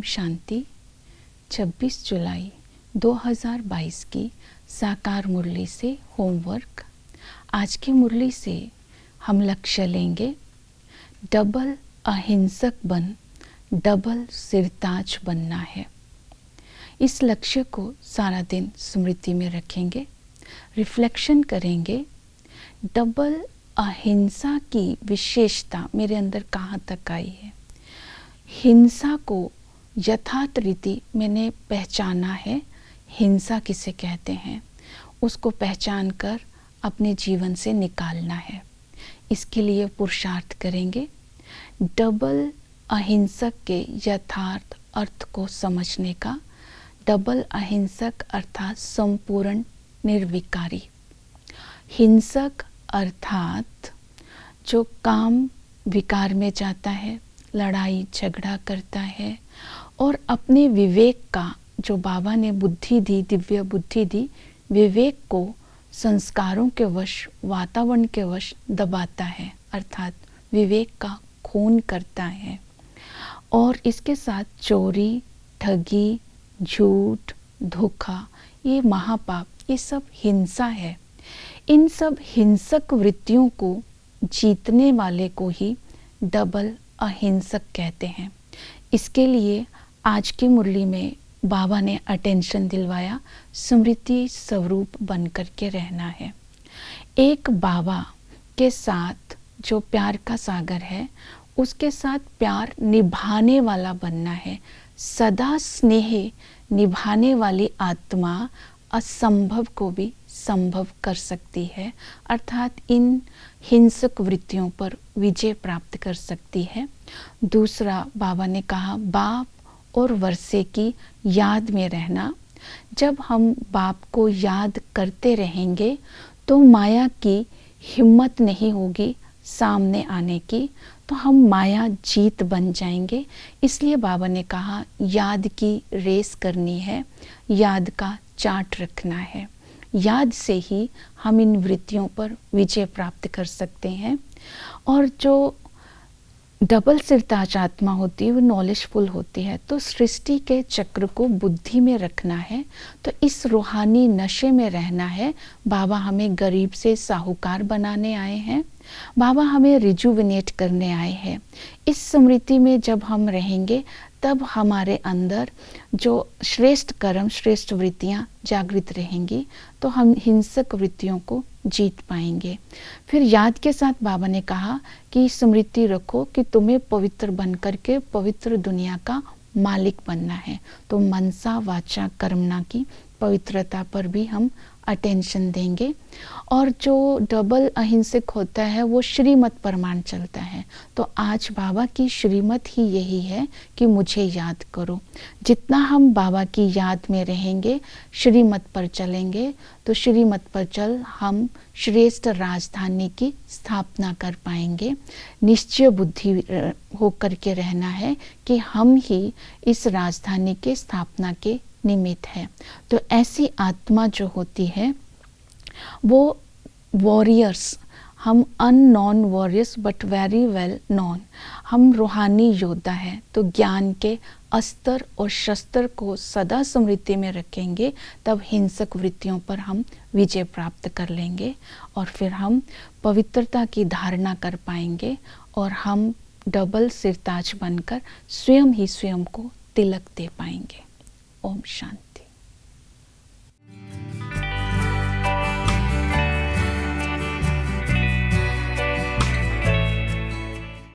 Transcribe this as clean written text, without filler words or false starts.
शांति। 26 जुलाई 2022 की साकार मुरली से होमवर्क। आज की मुरली से हम लक्ष्य लेंगे, डबल अहिंसक बन डबल सिरताज बनना है। इस लक्ष्य को सारा दिन स्मृति में रखेंगे, रिफ्लेक्शन करेंगे। डबल अहिंसा की विशेषता मेरे अंदर कहाँ तक आई है, हिंसा को यथार्थ रीति मैंने पहचाना है। हिंसा किसे कहते हैं, उसको पहचान कर अपने जीवन से निकालना है। इसके लिए पुरुषार्थ करेंगे। डबल अहिंसक के यथार्थ अर्थ को समझने का। डबल अहिंसक अर्थात संपूर्ण निर्विकारी। हिंसक अर्थात जो काम विकार में जाता है, लड़ाई झगड़ा करता है और अपने विवेक का, जो बाबा ने बुद्धि दी, दिव्य बुद्धि दी, विवेक को संस्कारों के वश, वातावरण के वश दबाता है, अर्थात विवेक का खून करता है। और इसके साथ चोरी, ठगी, झूठ, धोखा, ये महापाप, ये सब हिंसा है। इन सब हिंसक वृत्तियों को जीतने वाले को ही डबल अहिंसक कहते हैं। इसके लिए आज की मुरली में बाबा ने अटेंशन दिलवाया, स्मृति स्वरूप बन कर के रहना है। एक बाबा के साथ जो प्यार का सागर है, उसके साथ प्यार निभाने वाला बनना है। सदा स्नेह निभाने वाली आत्मा असंभव को भी संभव कर सकती है, अर्थात इन हिंसक वृत्तियों पर विजय प्राप्त कर सकती है। दूसरा, बाबा ने कहा बाप और वर्षे की याद में रहना। जब हम बाप को याद करते रहेंगे तो माया की हिम्मत नहीं होगी सामने आने की, तो हम माया जीत बन जाएंगे। इसलिए बाबा ने कहा याद की रेस करनी है, याद का चार्ट रखना है। याद से ही हम इन वृत्तियों पर विजय प्राप्त कर सकते हैं। और जो डबल सिरताज आत्मा होती है वो नॉलेजफुल होती है, तो सृष्टि के चक्र को बुद्धि में रखना है। तो इस रूहानी नशे में रहना है। बाबा हमें गरीब से साहूकार बनाने आए हैं, बाबा हमें रिजुविनेट करने आए हैं। इस स्मृति में जब हम रहेंगे तब हमारे अंदर जो श्रेष्ठ कर्म, श्रेष्ठ वृत्तियाँ जागृत रहेंगी, तो हम हिंसक वृत्तियों को जीत पाएंगे। फिर याद के साथ बाबा ने कहा कि स्मृति रखो कि तुम्हें पवित्र बन करके पवित्र दुनिया का मालिक बनना है। तो मनसा वाचा कर्मणा की पवित्रता पर भी हम अटेंशन देंगे। और जो डबल अहिंसक होता है वो श्रीमत प्रमाण चलता है। तो आज बाबा की श्रीमत ही यही है कि मुझे याद करो। जितना हम बाबा की याद में रहेंगे, श्रीमत पर चलेंगे, तो श्रीमत पर चल हम श्रेष्ठ राजधानी की स्थापना कर पाएंगे। निश्चय बुद्धि होकर के रहना है कि हम ही इस राजधानी के स्थापना के निमित्त है। तो ऐसी आत्मा जो होती है वो वॉरियर्स, हम unknown warriors but very well known, हम रूहानी योद्धा हैं। तो ज्ञान के अस्त्र और शस्त्र को सदा स्मृति में रखेंगे, तब हिंसक वृत्तियों पर हम विजय प्राप्त कर लेंगे और फिर हम पवित्रता की धारणा कर पाएंगे और हम डबल सिरताज बनकर स्वयं ही स्वयं को तिलक दे पाएंगे। ओम शांति।